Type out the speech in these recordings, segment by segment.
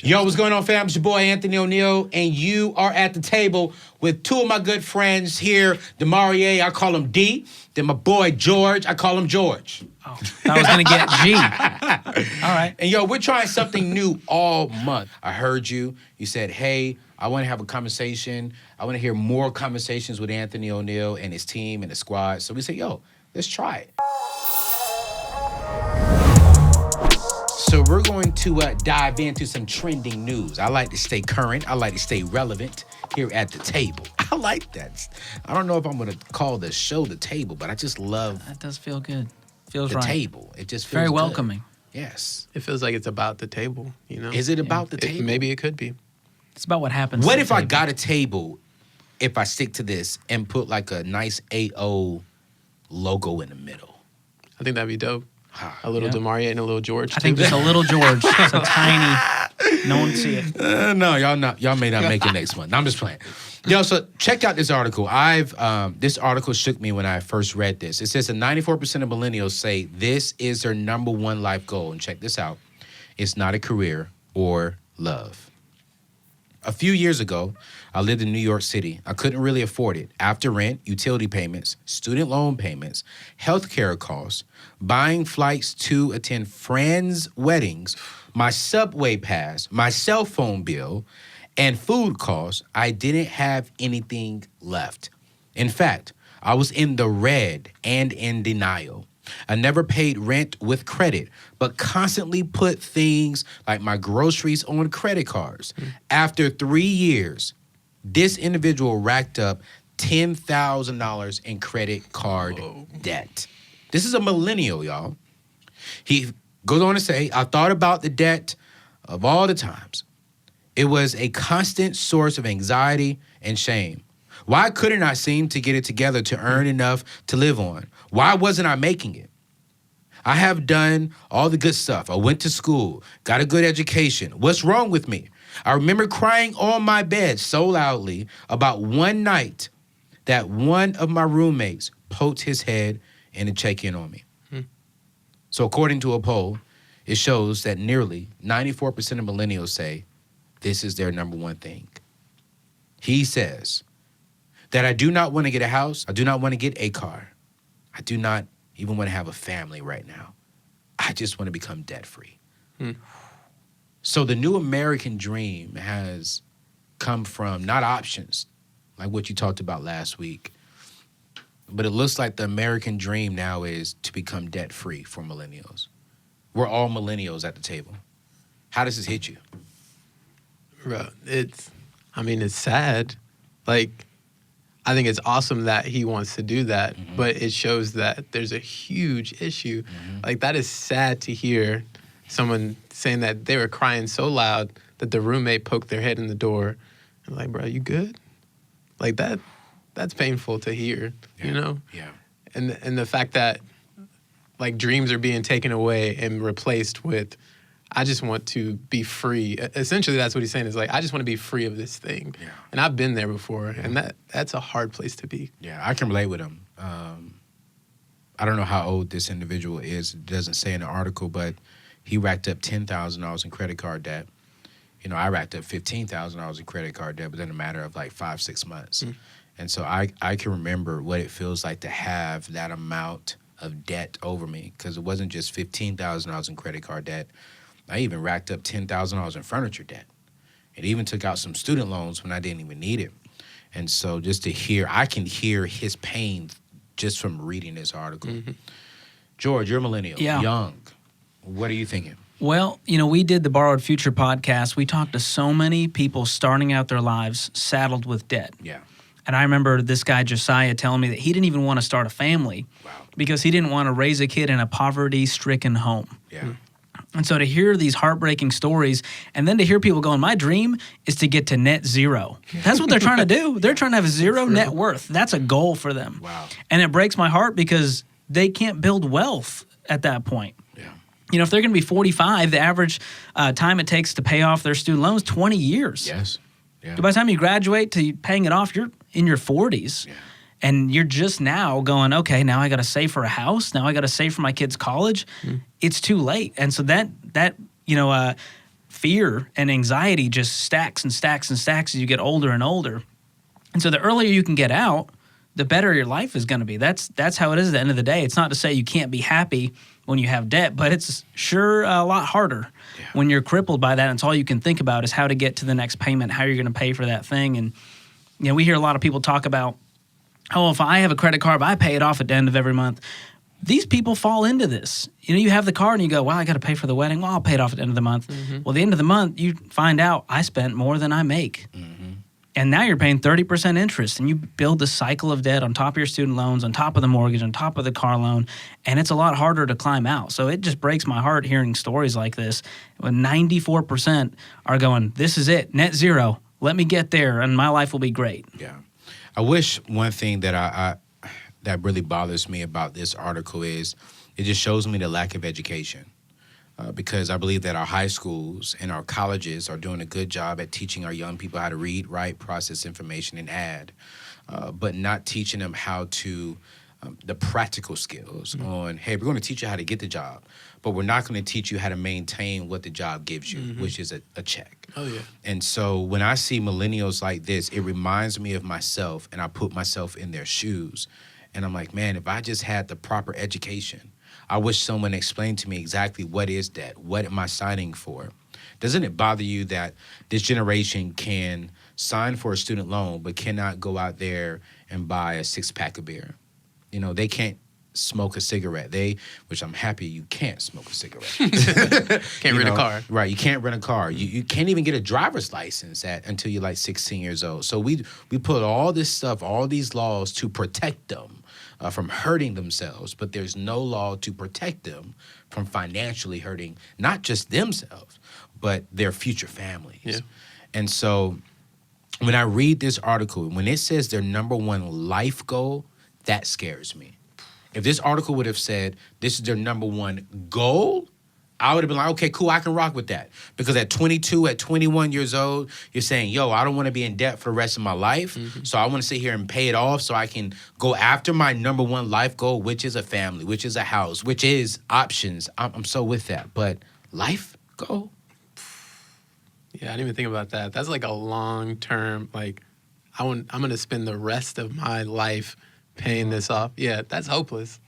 Yo, what's going on, fam? It's your boy, Anthony ONeal, and you are at the table with two of my good friends here. Demarie, I call him D. Then my boy, George, I call him George. Oh, I was going to get G. All right. And yo, we're trying something new all month. I heard you. You said, hey, I want to have a conversation. I want to hear more conversations with Anthony ONeal and his team and the squad. So we said, yo, let's try it. So we're going to dive into some trending news. I like to stay current. I like to stay relevant here at the table. I like that. I don't know if I'm going to call the show the table, but I just love That does feel good. Feels the right. table. It just feels Very good. welcoming. Yes. It feels like it's about the table, you know? Is it about the table? Maybe it could be. It's about what happens. What to if the I table. got a table, if I stick to this, and put like a nice AO logo in the middle? I think that'd be dope. A little Yeah. Demarie and a little George, I think too. just a little George. It's a tiny. No one can see it. No, y'all may not make it next month. I'm just playing. Yo, so check out this article. This article shook me when I first read this. It says that 94% of millennials say this is their number one life goal. And check this out. It's not a career or love. A few years ago, I lived in New York City. I couldn't really afford it. After rent, utility payments, student loan payments, healthcare costs, buying flights to attend friends' weddings, my subway pass, my cell phone bill, and food costs, I didn't have anything left. In fact, I was in the red and in denial. I never paid rent with credit, but constantly put things like my groceries on credit cards. After 3 years, this individual racked up $10,000 in credit card debt. This is a millennial, y'all. He goes on to say, I thought about the debt of all the times. It was a constant source of anxiety and shame. Why couldn't I seem to get it together to earn enough to live on? Why wasn't I making it? I have done all the good stuff. I went to school, got a good education. What's wrong with me? I remember crying on my bed so loudly about one night that one of my roommates poked his head in to check in on me. So according to a poll, it shows that nearly 94% of millennials say this is their number one thing. He says that I do not want to get a house. I do not want to get a car. I do not even want to have a family right now. I just want to become debt-free. So the new American dream has come from not options, like what you talked about last week, but it looks like the American dream now is to become debt-free for millennials. We're all millennials at the table. How does this hit you? Bro, it's sad. Like, I think it's awesome that he wants to do that, but it shows that there's a huge issue. Like, that is sad to hear someone saying that they were crying so loud that the roommate poked their head in the door. And like, bro, you good? Like, that's painful to hear, you know? Yeah. And the fact that, like, dreams are being taken away and replaced with, I just want to be free. Essentially, that's what he's saying is like, I just want to be free of this thing. Yeah. And I've been there before, and that's a hard place to be. Yeah, I can relate with him. I don't know how old this individual is. It doesn't say in the article, but he racked up $10,000 in credit card debt. You know, I racked up $15,000 in credit card debt within a matter of like 5-6 months. And so I can remember what it feels like to have that amount of debt over me, because it wasn't just $15,000 in credit card debt. I even racked up $10,000 in furniture debt. It even took out some student loans when I didn't even need it. And so just to hear, I can hear his pain just from reading this article. George, you're a millennial, young. What are you thinking? Well, you know, we did the Borrowed Future podcast. We talked to so many people starting out their lives saddled with debt. Yeah. And I remember this guy, Josiah, telling me that he didn't even want to start a family because he didn't want to raise a kid in a poverty-stricken home. Yeah. And so to hear these heartbreaking stories and then to hear people going, my dream is to get to net zero. That's what they're trying to do. They're trying to have zero net worth. That's a goal for them. Wow. And it breaks my heart because they can't build wealth at that point. Yeah. You know, if they're going to be 45, the average time it takes to pay off their student loans, 20 years. Yes. Yeah. By the time you graduate to paying it off, you're in your 40s. Yeah. And you're just now going, okay, now I got to save for a house. Now I got to save for my kids' college. It's too late. And so that fear and anxiety just stacks and stacks and stacks as you get older and older. And so the earlier you can get out, the better your life is going to be. That's how it is at the end of the day. It's not to say you can't be happy when you have debt, but it's sure a lot harder when you're crippled by that. And it's all you can think about is how to get to the next payment, how you're going to pay for that thing. And we hear a lot of people talk about, oh, if I have a credit card, I pay it off at the end of every month. These people fall into this. You have the card and you go, well, I got to pay for the wedding. Well, I'll pay it off at the end of the month. Well, at the end of the month, you find out I spent more than I make. And now you're paying 30% interest, and you build this cycle of debt on top of your student loans, on top of the mortgage, on top of the car loan, and it's a lot harder to climb out. So it just breaks my heart hearing stories like this when 94% are going, this is it, net zero. Let me get there, and my life will be great. Yeah. I wish one thing that that really bothers me about this article is it just shows me the lack of education. Because I believe that our high schools and our colleges are doing a good job at teaching our young people how to read, write, process information, and add, but not teaching them how to, the practical skills on, hey, we're going to teach you how to get the job, but we're not going to teach you how to maintain what the job gives you, which is a check. Oh, yeah. And so when I see millennials like this, it reminds me of myself, and I put myself in their shoes. And I'm like, man, if I just had the proper education, I wish someone explained to me exactly what is debt. What am I signing for? Doesn't it bother you that this generation can sign for a student loan but cannot go out there and buy a 6-pack of beer? They can't smoke a cigarette. Which I'm happy you can't smoke a cigarette. Can't rent a car. Right, you can't rent a car. You can't even get a driver's license until you're like 16 years old. So we put all this stuff, all these laws to protect them from hurting themselves, but there's no law to protect them from financially hurting not just themselves, but their future families. Yeah. And so when I read this article, when it says their number one life goal, that scares me. If this article would have said this is their number one goal, I would have been like, okay, cool, I can rock with that. Because at 22, at 21 years old, you're saying, yo, I don't want to be in debt for the rest of my life. So I want to sit here and pay it off so I can go after my number one life goal, which is a family, which is a house, which is options. I'm so with that. But life goal? Yeah, I didn't even think about that. That's like a long-term, I'm going to spend the rest of my life paying this off. Yeah, that's hopeless.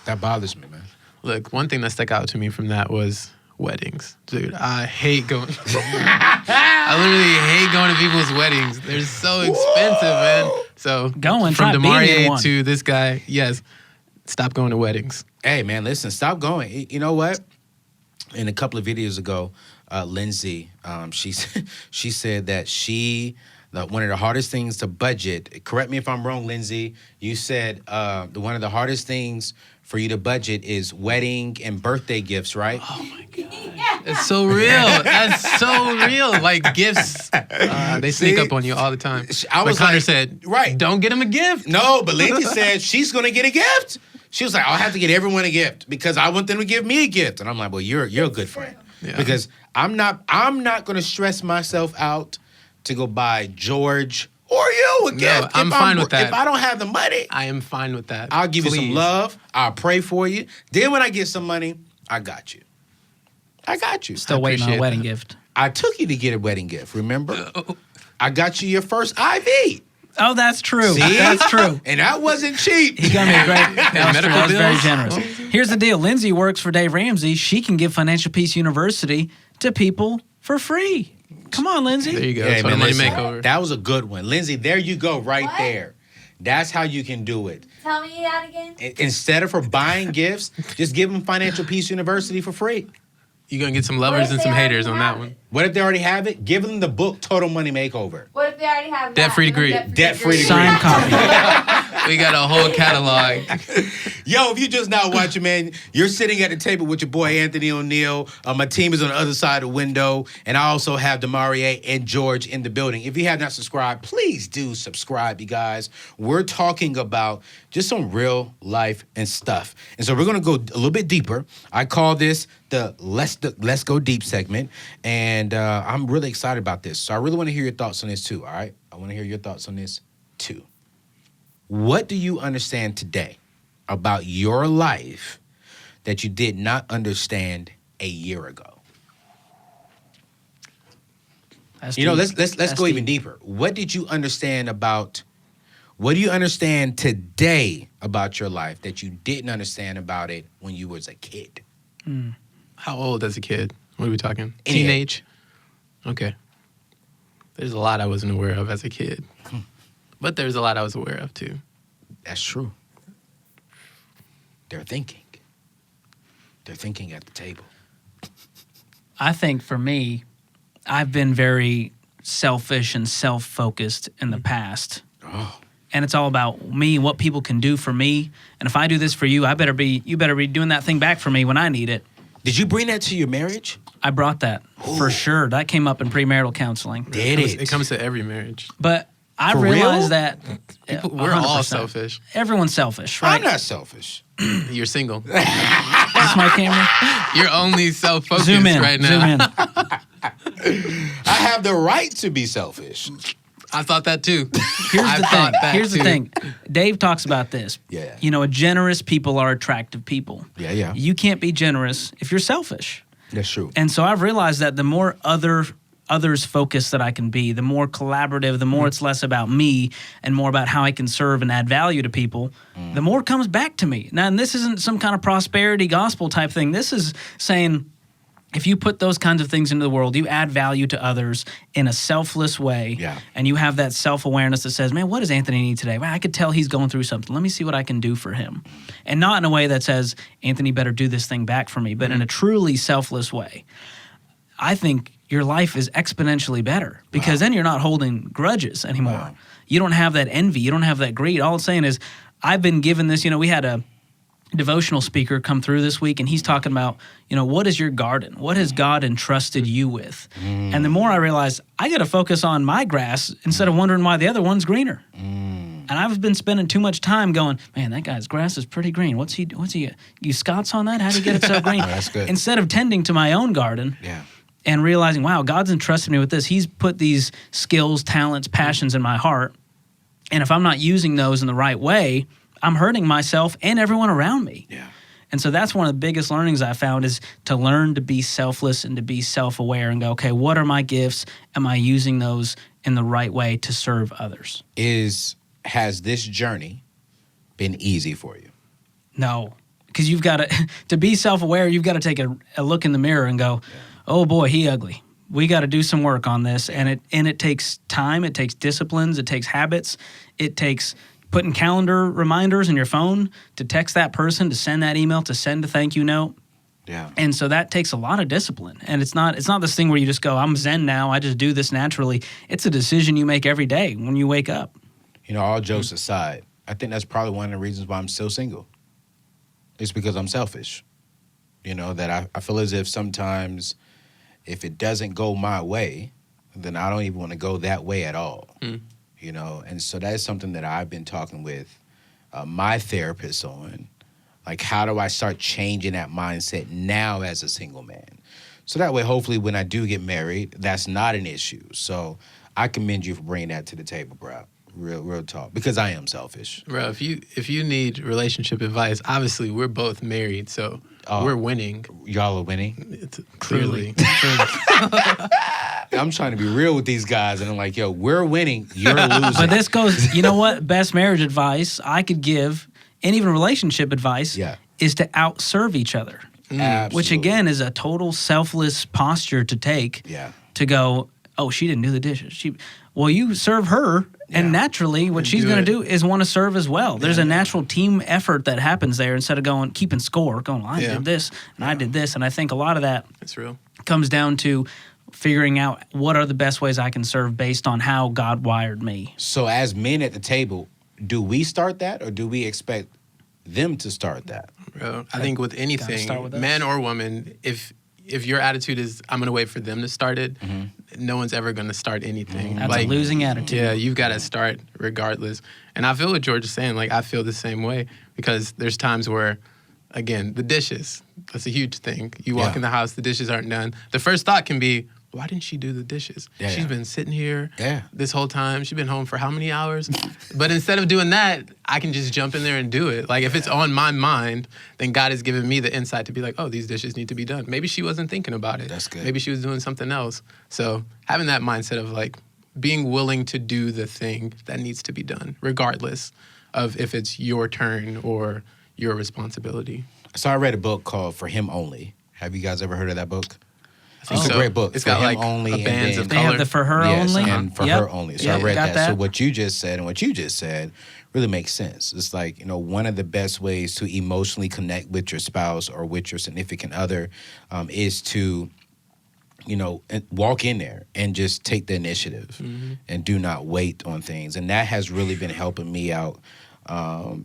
That bothers me, man. Look, one thing that stuck out to me from that was weddings. Dude, I hate going. I literally hate going to people's weddings. They're so expensive, man. So try from being in Demarie one. to this guy, yes, stop going to weddings. Hey, man, listen, stop going. You know what? In a couple of videos ago, Lindsay, she said that one of the hardest things to budget, correct me if I'm wrong, Lindsay, you said one of the hardest things for you to budget is wedding and birthday gifts, right? Oh, my God. It's so real. That's so real. Like gifts, they sneak up on you all the time. I was Connor like, said, right. Don't get him a gift. No, but Lindsay said she's going to get a gift. She was like, I'll have to get everyone a gift because I want them to give me a gift. And I'm like, well, you're a good friend. Yeah. Because I'm not going to stress myself out to go buy George or you a gift. I'm fine with that. If I don't have the money, I am fine with that. I'll give you some Please. love. I'll pray for you. Then when I get some money, I got you. Still waiting on a appreciate wedding that. gift. I took you to get a wedding gift, remember? I got you your first IV. Oh, that's true. See? That's true. And that wasn't cheap. He got me a great. That was very bills. generous. Here's the deal. Lindsay works for Dave Ramsey. She can give Financial Peace University to people for free. Come on, Lindsay. There you go. Hey, That's what man, a money listen, makeover. that was a good one. Lindsay, there you go right What? there. That's how you can do it. Tell me that again. Instead of for buying gifts, just give them Financial Peace University for free. You're going to get some lovers What and if some they already haters on have that one. it? What if they already have it? Give them the book Total Money Makeover. What if they already have Debt-free that? degree. Debt-free degree. Signed copy. We got a whole catalog. Yo, if you're just not watching, man, you're sitting at the table with your boy Anthony ONeal. My team is on the other side of the window, and I also have Demarie and George in the building. If you have not subscribed, please do subscribe, you guys. We're talking about just some real life and stuff. And so we're going to go a little bit deeper. I call this the Let's Go Deep segment, and I'm really excited about this. So I really want to hear your thoughts on this too, all right? I want to hear your thoughts on this too. What do you understand today about your life that you did not understand a year ago? That's You know, deep. let's That's go even deep. deeper. What do you understand today about your life that you didn't understand about it when you was a kid? How old as a kid? What are we talking? Any Teenage? Okay. There's a lot I wasn't aware of as a kid. But there's a lot I was aware of too. That's true. They're thinking. They're thinking at the table. I think for me, I've been very selfish and self-focused in the past. Oh, And it's all about me, what people can do for me. And if I do this for you, you better be doing that thing back for me when I need it. did you bring that to your marriage? I brought that for sure. That came up in premarital counseling. Did It comes to every marriage. But I For realized real? that We're all 100%. selfish. Everyone's selfish, right? I'm not selfish. You're single. Is this my camera? You're only self-focused Zoom in. right now. Zoom in. I have the right to be selfish. I thought that too. Here's I the thought thing. that Here's the too. thing. Dave talks about this. Yeah. You know, generous people are attractive people. Yeah. You can't be generous if you're selfish. That's true. And so I've realized that the more others focused that I can be, the more collaborative, the more it's less about me and more about how I can serve and add value to people, the more comes back to me. Now, and this isn't some kind of prosperity gospel type thing. This is saying if you put those kinds of things into the world, you add value to others in a selfless way, Yeah. and you have that self-awareness that says, man, what does Anthony need today? Well, I could tell he's going through something. Let me see what I can do for him. And not in a way that says, Anthony better do this thing back for me, but in a truly selfless way. I think your life is exponentially better because then you're not holding grudges anymore. Wow. You don't have that envy. You don't have that greed. All it's saying is, I've been given this, we had a devotional speaker come through this week, and he's talking about, what is your garden? What has God entrusted you with? And the more I realized, I got to focus on my grass instead of wondering why the other one's greener. And I've been spending too much time going, man, that guy's grass is pretty green. What's he use Scots on that? How do you get it so green? That's good. Instead of tending to my own garden. Yeah. And realizing, wow, God's entrusted me with this. He's put these skills, talents, passions in my heart. And if I'm not using those in the right way, I'm hurting myself and everyone around me. Yeah. And so that's one of the biggest learnings I found is to learn to be selfless and to be self-aware and go, okay, what are my gifts? Am I using those in the right way to serve others? Has this journey been easy for you? No, because you've got to be self-aware, you've got to take a look in the mirror and go, oh boy, he ugly. We got to do some work on this. And it takes time, it takes disciplines, it takes habits, it takes putting calendar reminders in your phone to text that person, to send that email, to send a thank you note. Yeah. And so that takes a lot of discipline. And it's not this thing where you just go, I'm Zen now, I just do this naturally. It's a decision you make every day when you wake up. All jokes aside, I think that's probably one of the reasons why I'm still single. It's because I'm selfish. That I feel as if sometimes if it doesn't go my way, then I don't even want to go that way at all. And so that is something that I've been talking with my therapist on. Like, how do I start changing that mindset now as a single man? So that way, hopefully, when I do get married, that's not an issue. So I commend you for bringing that to the table, bro. Real talk. Because I am selfish. Bro, if you need relationship advice, obviously we're both married, so we're winning. Y'all are winning? It's clearly. I'm trying to be real with these guys, and I'm like, yo, we're winning, you're losing. But this goes, you know what? Best marriage advice I could give, and even relationship advice, is to outserve each other. Absolutely. Which, again, is a total selfless posture to take. Yeah. To go, oh, she didn't do the dishes. Well, you serve her, and naturally what she's going to do is want to serve as well. There's a natural team effort that happens there instead of keeping score, well, I did this, and I did this. And I think a lot of that comes down to figuring out what are the best ways I can serve based on how God wired me. So as men at the table, do we start that, or do we expect them to start that? Bro, I think with anything, start with us. man or woman, if your attitude is, I'm going to wait for them to start it, no one's ever going to start anything. That's a losing attitude. Yeah, you've got to start regardless. And I feel what George is saying. Like, I feel the same way because there's times where, again, the dishes, that's a huge thing. You walk in the house, the dishes aren't done. The first thought can be, why didn't she do the dishes? Yeah, She's yeah. been sitting here Yeah. this whole time. She's been home for how many hours? But instead of doing that, I can just jump in there and do it. Like, if it's on my mind, then God has given me the insight to be like, oh, these dishes need to be done. Maybe she wasn't thinking about it. That's good. Maybe she was doing something else. So having that mindset of like being willing to do the thing that needs to be done, regardless of if it's your turn or your responsibility. So I read a book called For Him Only. Have you guys ever heard of that book? think It's so. a great book. It's For got Him like Only, a and bands then- of They color. have the For Her Yes, Only. and For Yep. Her Only. So Yeah, I read got that. So what you just said and what you just said really makes sense. It's like, you know, one of the best ways to emotionally connect with your spouse or with your significant other is to, you know, walk in there and just take the initiative and do not wait on things. And that has really been helping me out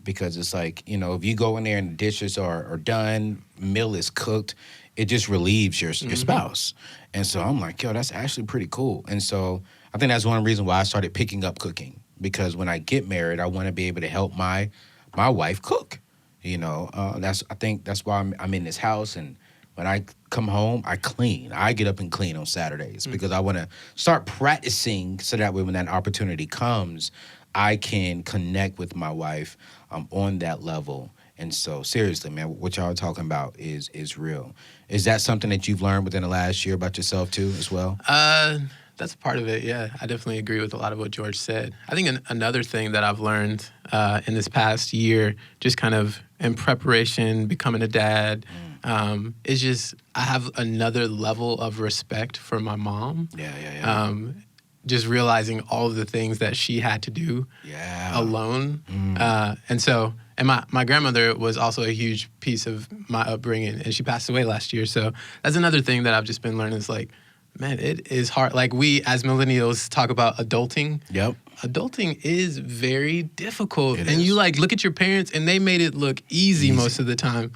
because it's like, you know, if you go in there and the dishes are done, meal is cooked, it just relieves your spouse. And so I'm like, yo, that's actually pretty cool. And so I think that's one reason why I started picking up cooking, because when I get married, I want to be able to help my wife cook. You know, I think that's why I'm in this house, and when I come home, I clean. I get up and clean on Saturdays because I want to start practicing so that way when that opportunity comes, I can connect with my wife on that level. And so seriously, man, what y'all are talking about is real. Is that something that you've learned within the last year about yourself too as well? That's part of it, yeah. I definitely agree with a lot of what George said. I think another thing that I've learned in this past year, just kind of in preparation, becoming a dad, is just I have another level of respect for my mom. Yeah. Just realizing all of the things that she had to do alone. And my grandmother was also a huge piece of my upbringing, and she passed away last year. So that's another thing that I've just been learning is like, man, it is hard. Like we as millennials talk about adulting. Yep. Adulting is very difficult. It and is. you like look at your parents and they made it look easy most of the time.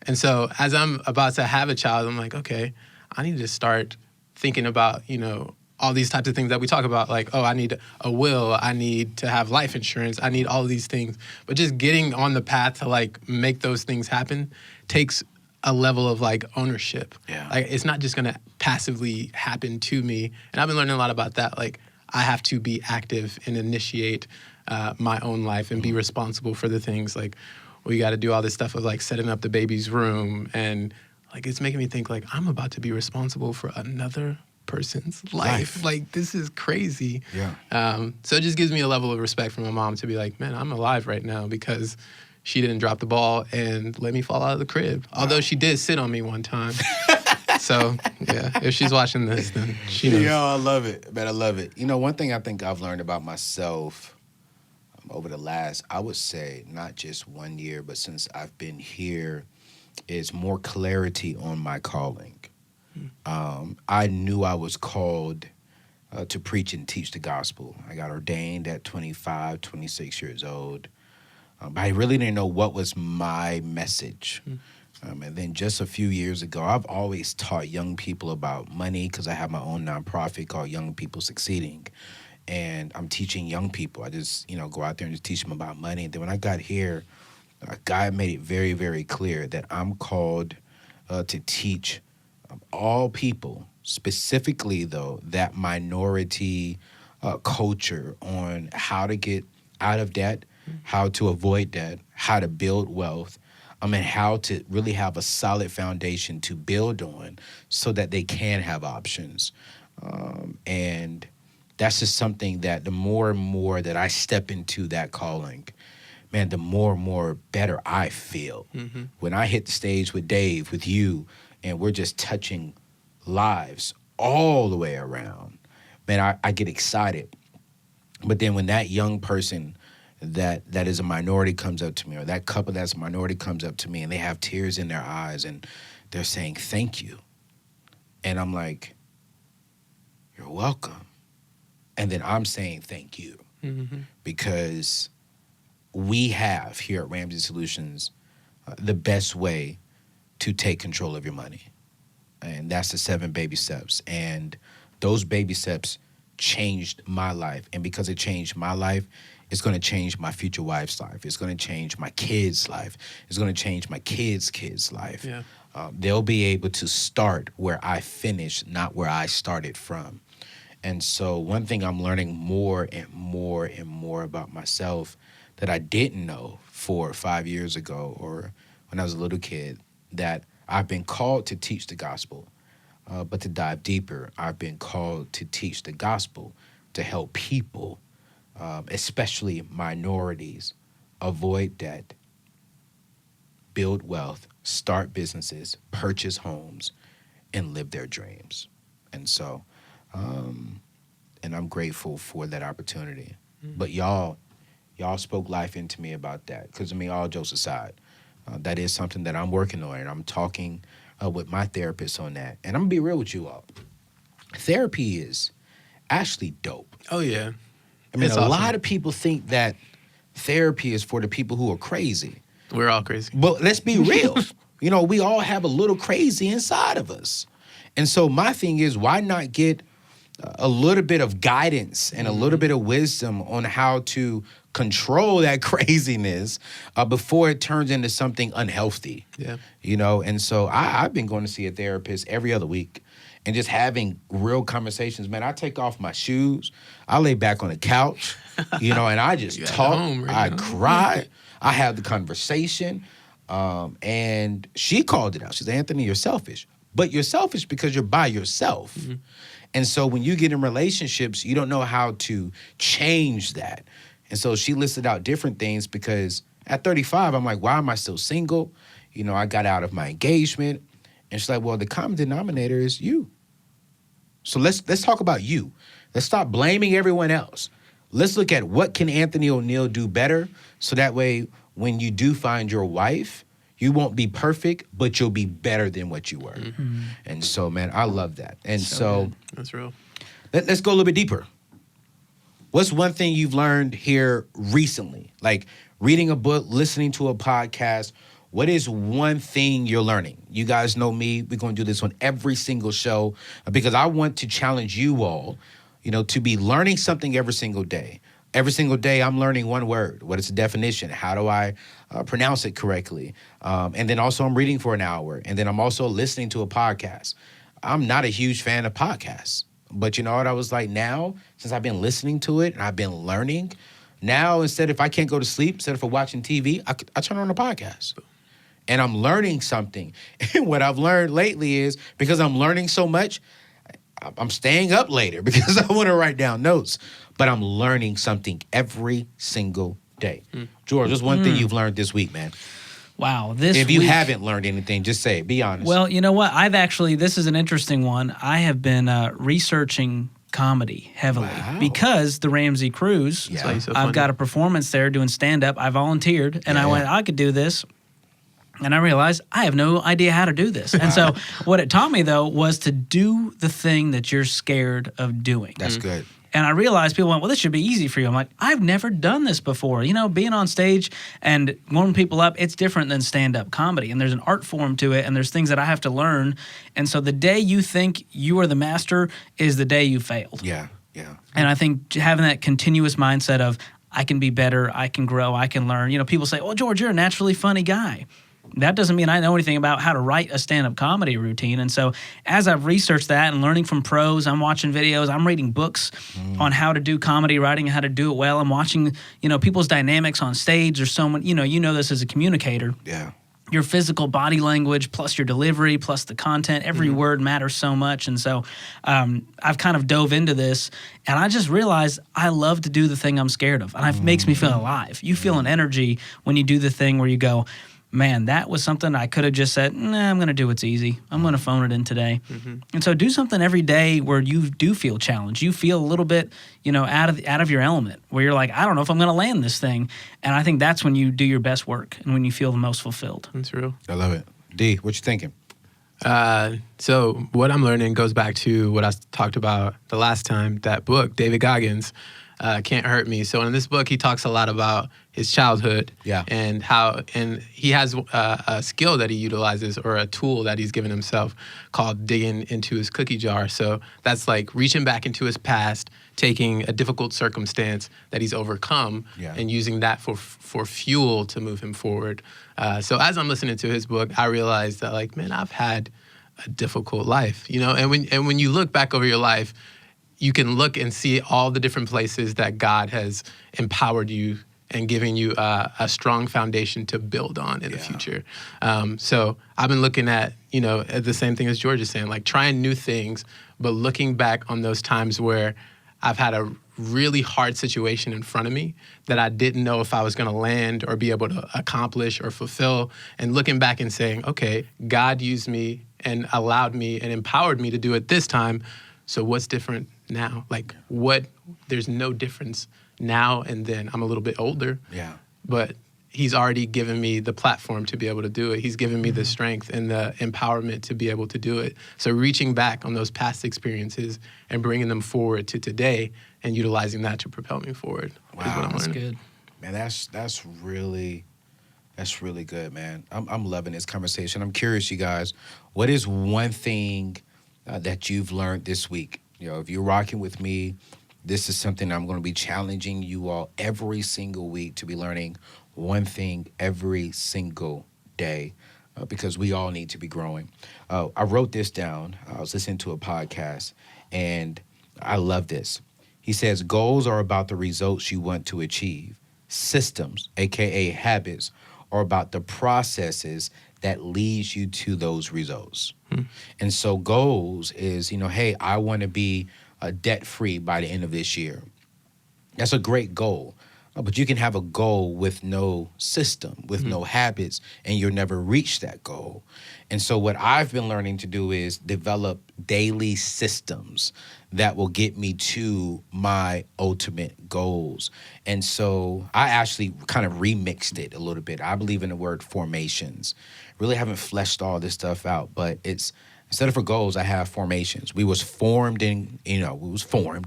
And so as I'm about to have a child, I'm like, okay, I need to start thinking about, you know, all these types of things that we talk about, like, oh, I need a will, I need to have life insurance, I need all of these things. But just getting on the path to like make those things happen takes a level of like ownership. Yeah. Like it's not just gonna passively happen to me. And I've been learning a lot about that. Like I have to be active and initiate my own life and be responsible for the things like we got to do all this stuff of like setting up the baby's room, and like it's making me think like I'm about to be responsible for another person's life. Like this is crazy. Yeah. So it just gives me a level of respect from my mom to be like, man, I'm alive right now because she didn't drop the ball and let me fall out of the crib. Although she did sit on me one time. So yeah, if she's watching this, then she knows. Yo, I love it, man. I love it. You know, one thing I think I've learned about myself over the last, I would say, not just 1 year, but since I've been here, is more clarity on my calling. I knew I was called to preach and teach the gospel. I got ordained at 25, 26 years old. But I really didn't know what was my message. And then just a few years ago, I've always taught young people about money because I have my own nonprofit called Young People Succeeding. And I'm teaching young people. I just, you know, go out there and just teach them about money. And then when I got here, God made it very, very clear that I'm called to teach all people, specifically, though, that minority culture on how to get out of debt, how to avoid debt, how to build wealth, and how to really have a solid foundation to build on so that they can have options. And that's just something that the more and more that I step into that calling, man, the more and more better I feel. When I hit the stage with Dave, with you, and we're just touching lives all the way around, man, I get excited. But then when that young person that is a minority comes up to me, or that couple that's a minority comes up to me, and they have tears in their eyes, and they're saying, thank you. And I'm like, you're welcome. And then I'm saying thank you. Because we have here at Ramsey Solutions the best way to take control of your money. And that's the 7 baby steps. And those baby steps changed my life. And because it changed my life, it's going to change my future wife's life. It's going to change my kids' life. It's going to change my kids' kids' life. Yeah. they'll be able to start where I finished, not where I started from. And so one thing I'm learning more and more and more about myself that I didn't know 4 or 5 years ago or when I was a little kid, that I've been called to teach the gospel. But to dive deeper, I've been called to teach the gospel to help people, especially minorities, avoid debt, build wealth, start businesses, purchase homes, and live their dreams. And so, and I'm grateful for that opportunity. But y'all spoke life into me about that. Because, I mean, all jokes aside, that is something that I'm working on, and I'm talking with my therapist on that. And I'm going to be real with you all. Therapy is actually dope. Oh, yeah. I mean, It's a awesome. lot of people think that therapy is for the people who are crazy. We're all crazy. But let's be real. You know, we all have a little crazy inside of us. And so my thing is, why not get a little bit of guidance and a little bit of wisdom on how to control that craziness before it turns into something unhealthy? Yeah. You know, and so I've been going to see a therapist every other week and just having real conversations. Man, I take off my shoes, I lay back on the couch, you know, and I just You at talk, home right I now. cry, I have the conversation. And she called it out. She said, Anthony, you're selfish. But you're selfish because you're by yourself. Mm-hmm. And so when you get in relationships, you don't know how to change that. And so she listed out different things because at 35, I'm like, why am I still single? You know, I got out of my engagement. And she's like, well, the common denominator is you. So let's talk about you. Let's stop blaming everyone else. Let's look at what can Anthony ONeal do better so that way when you do find your wife, you won't be perfect, but you'll be better than what you were. Mm-hmm. And so, man, I love that. And So good. That's real. let's go a little bit deeper. What's one thing you've learned here recently? Like reading a book, listening to a podcast. What is one thing you're learning? You guys know me. We're going to do this on every single show because I want to challenge you all, you know, to be learning something every single day. Every single day, I'm learning one word. What is the definition? How do I pronounce it correctly? And then also I'm reading for an hour. And then I'm also listening to a podcast. I'm not a huge fan of podcasts. But you know what? I was like, now, since I've been listening to it and I've been learning, now instead if I can't go to sleep, instead of watching TV, I turn on a podcast. And I'm learning something. And what I've learned lately is because I'm learning so much, I'm staying up later because I want to write down notes. But I'm learning something every single day. George, what's one thing you've learned this week, man? Wow. This If you week, haven't learned anything, just say it. Be honest. Well, you know what? This is an interesting one. I have been researching comedy heavily Wow. because the Ramsey Cruise, Yeah. That's why he's so I've funny. got a performance there doing stand-up. I volunteered, and I Yeah. went, I could do this. And I realized I have no idea how to do this. And so what it taught me, though, was to do the thing that you're scared of doing. That's good. And I realized people went, well, this should be easy for you. I'm like, I've never done this before. You know, being on stage and warming people up, it's different than stand-up comedy. And there's an art form to it, and there's things that I have to learn. And so the day you think you are the master is the day you failed. Yeah, yeah. And I think having that continuous mindset of, I can be better, I can grow, I can learn. You know, people say, oh, George, you're a naturally funny guy. That doesn't mean I know anything about how to write a stand-up comedy routine. And so as I've researched that and learning from pros, I'm watching videos, I'm reading books on how to do comedy writing and how to do it well. I'm watching, you know, people's dynamics on stage. There's so many, you know this as a communicator. Yeah. Your physical body language plus your delivery plus the content, every word matters so much. And so I've kind of dove into this, and I just realized I love to do the thing I'm scared of. And it makes me feel alive. You feel an energy when you do the thing where you go, man, that was something I could have just said, nah, I'm going to do what's easy. I'm going to phone it in today. And so do something every day where you do feel challenged. You feel a little bit, you know, out of your element, where you're like, I don't know if I'm going to land this thing. And I think that's when you do your best work and when you feel the most fulfilled. That's real. I love it. D, what you thinking? So what I'm learning goes back to what I talked about the last time, that book, David Goggins. can't hurt me. So in this book, he talks a lot about his childhood, and he has a skill that he utilizes, or a tool that he's given himself, called digging into his cookie jar. So that's like reaching back into his past, taking a difficult circumstance that he's overcome, and using that for fuel to move him forward. So as I'm listening to his book, I realized that, like, man, I've had a difficult life, you know. And when you look back over your life, you can look and see all the different places that God has empowered you and giving you a strong foundation to build on in the future. So I've been looking at, at the same thing as George is saying, like trying new things, but looking back on those times where I've had a really hard situation in front of me that I didn't know if I was going to land or be able to accomplish or fulfill, and looking back and saying, okay, God used me and allowed me and empowered me to do it this time. So what's different now? Like, there's no difference now and then. I'm a little bit older, but he's already given me the platform to be able to do it. He's given me the strength and the empowerment to be able to do it. So reaching back on those past experiences and bringing them forward to today and utilizing that to propel me forward is what I'm learning. That's good. Man, that's really good, man. I'm loving this conversation. I'm curious, you guys, what is one thing that you've learned this week? If you're rocking with me, this is something I'm going to be challenging you all every single week to be learning one thing every single day, because we all need to be growing. I wrote this down. I was listening to a podcast, and I love this. He says, goals are about the results you want to achieve. Systems, a.k.a. habits, are about the processes that leads you to those results. And so goals is, hey, I want to be debt-free by the end of this year. That's a great goal. But you can have a goal with no system, with no habits, and you'll never reach that goal. And so what I've been learning to do is develop daily systems that will get me to my ultimate goals. And so I actually kind of remixed it a little bit. I believe in the word formations. Really haven't fleshed all this stuff out, but it's, instead of for goals, I have formations. We was formed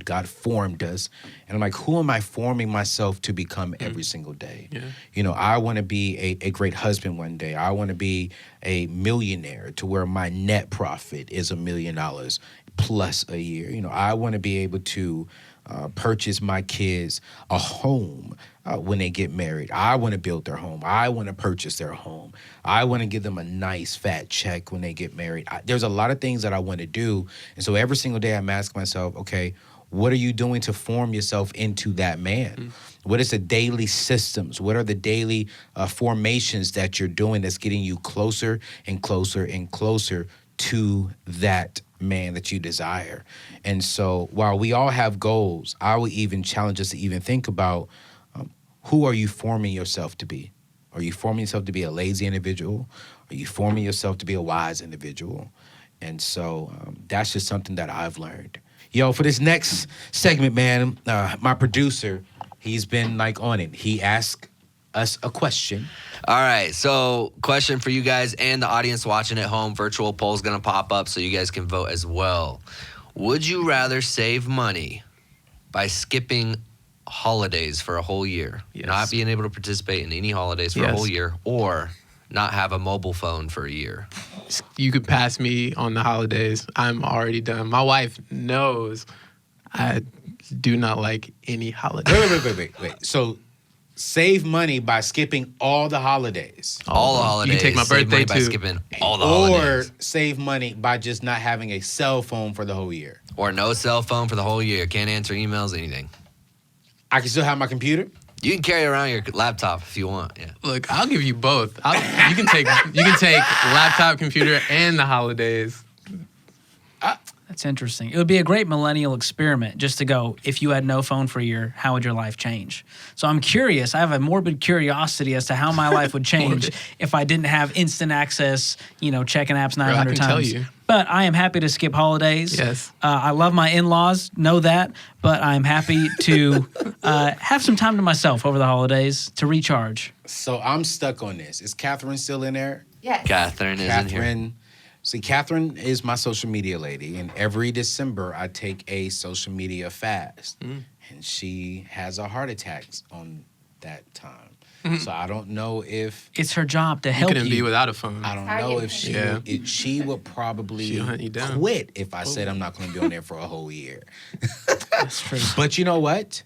God formed us. And I'm like, who am I forming myself to become every single day? I want to be a great husband one day. I want to be a millionaire to where my net profit is $1 million plus a year. I want to be able to purchase my kids a home when they get married. I want to build their home. I want to purchase their home. I want to give them a nice fat check when they get married. There's a lot of things that I want to do. And so every single day I'm asking myself, okay, what are you doing to form yourself into that man? What is the daily systems? What are the daily formations that you're doing that's getting you closer and closer and closer to that man that you desire? And so while we all have goals, I would even challenge us to even think about, who are you forming yourself to be? Are you forming yourself to be a lazy individual? Are you forming yourself to be a wise individual? And so that's just something that I've learned. For this next segment, man, my producer, he's been on it. He asked us a question. All right, so question for you guys and the audience watching at home. Virtual poll's going to pop up so you guys can vote as well. Would you rather save money by skipping holidays for a whole year, not being able to participate in any holidays for a whole year, or not have a mobile phone for a year? You could pass me on the holidays. I'm already done. My wife knows I do not like any holidays. Wait. So save money by skipping all the holidays. All the holidays. You can take my birthday by too. skipping all the holidays. Or save money by just not having a cell phone for the whole year. Or no cell phone for the whole year. Can't answer emails, anything. I can still have my computer? You can carry around your laptop if you want. Yeah. Look, I'll give you both. You can take laptop, computer, and the holidays. That's interesting. It would be a great millennial experiment just to go, if you had no phone for a year, how would your life change? So I'm curious. I have a morbid curiosity as to how my life would change if I didn't have instant access, checking apps 900 times. Tell you. But I am happy to skip holidays. Yes. I love my in-laws, know that. But I'm happy to have some time to myself over the holidays to recharge. So I'm stuck on this. Is Catherine still in there? Yes. Catherine is in here. See, Catherine is my social media lady, and every December I take a social media fast, and she has a heart attack on that time. So I don't know if It's her job to You help couldn't be you. without a phone. I don't know if she Yeah. she would probably She'll hunt you down. quit if I said I'm not going to be on there for a whole year. That's true. But you know what?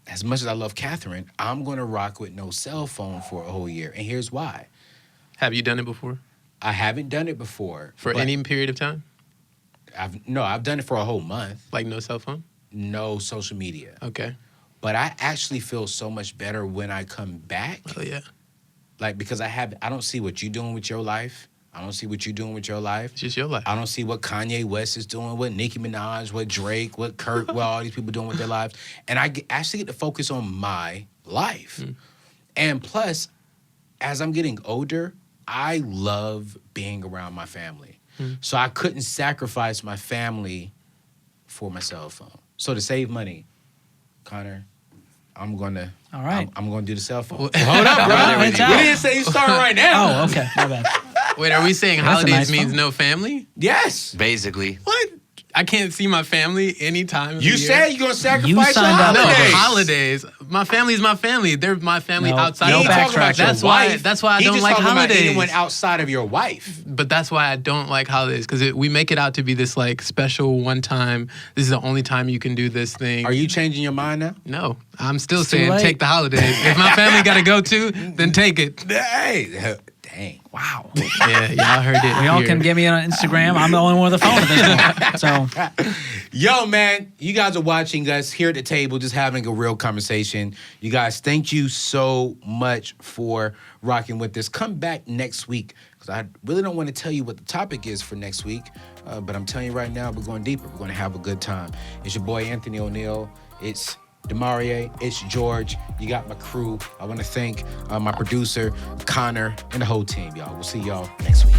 As much as I love Catherine, I'm going to rock with no cell phone for a whole year, and here's why. Have you done it before? I haven't done it before For but any period of time? I've done it for a whole month. Like no cell phone? No social media. Okay. But I actually feel so much better when I come back. Oh, yeah. Like, because I don't see what you're doing with your life. I don't see what you're doing with your life. It's just your life. I don't see what Kanye West is doing, what Nicki Minaj, what Drake, what Kirk, what all these people doing with their lives. And I actually get to focus on my life. And plus, as I'm getting older, I love being around my family. So I couldn't sacrifice my family for my cell phone. So to save money, Connor, I'm gonna All right. I'm gonna do the cell phone. Hold up, bro. There we We go. didn't say you start right now. Oh, okay. My bad. Wait, are we saying That's a holidays nice means phone. no family? Yes. Basically. What? I can't see my family anytime of You the year. said you're gonna sacrifice signed your up. No, holidays. but holidays. My family's my family. They're my family No, outside no He of ain't that. talking about backtrack. your That's why- wife. that's why I He don't just like talking about holidays. anyone outside of your wife. But that's why I don't like holidays, because we make it out to be this like special one time. This is the only time you can do this thing. Are you changing your mind now? No, I'm still It's too saying late. take the holidays. If my family got to go too, then take it. Hey, dang. Wow. Yeah, y'all heard it. Y'all here. can get me on Instagram. I'm the only one with a phone at this point. So Yo, man, you guys are watching us here at the table, just having a real conversation. You guys, thank you so much for rocking with us. Come back next week, because I really don't want to tell you what the topic is for next week, but I'm telling you right now, we're going deeper. We're going to have a good time. It's your boy, Anthony ONeal. It's Demarie, it's George. You got my crew. I want to thank my producer, Connor, and the whole team, y'all. We'll see y'all next week.